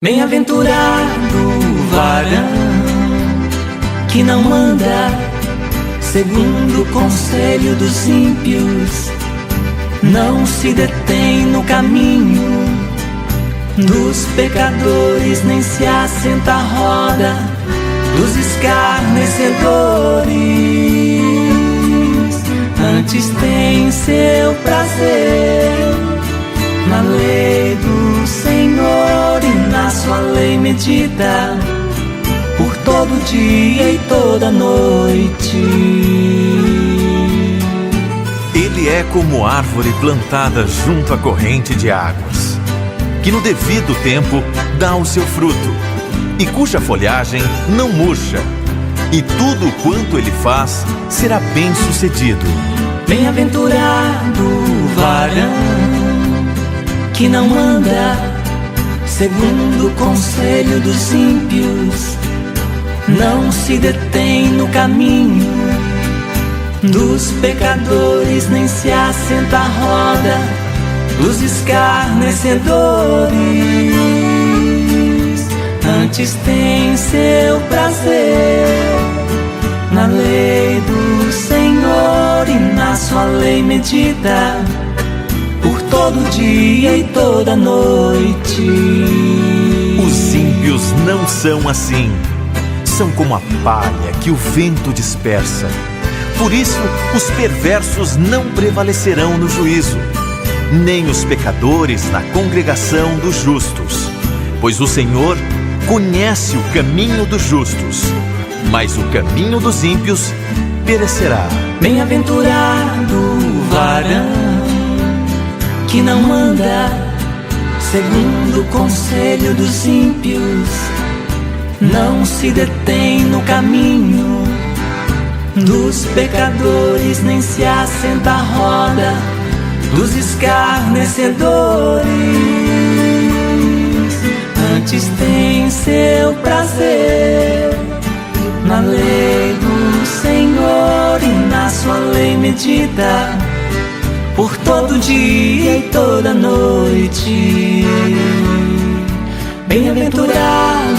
Bem-aventurado o varão que não anda segundo o conselho dos ímpios, não se detém no caminho dos pecadores, nem se assenta à roda dos escarnecedores. Antes tem seu prazer na lei do Senhor, e na sua lei medita por todo dia e toda noite. Ele é como árvore plantada junto à corrente de águas, que no devido tempo dá o seu fruto, e cuja folhagem não murcha, e tudo quanto ele faz será bem-sucedido. Bem-aventurado o varão que não anda segundo o conselho dos ímpios, não se detém no caminho dos pecadores, nem se assenta à roda dos escarnecedores. Antes tem seu prazer na lei do Senhor, e na sua lei medita por todo dia e toda noite. Os ímpios não são assim. São como a palha que o vento dispersa. Por isso, os perversos não prevalecerão no juízo, nem os pecadores na congregação dos justos. Pois o Senhor conhece o caminho dos justos, mas o caminho dos ímpios perecerá. Bem-aventurado o varão que não anda segundo o conselho dos ímpios, não se detém no caminho dos pecadores, nem se assenta à roda dos escarnecedores. Antes tem seu prazer na lei do Senhor, e na sua lei medita por todo dia e toda noite. Bem-aventurado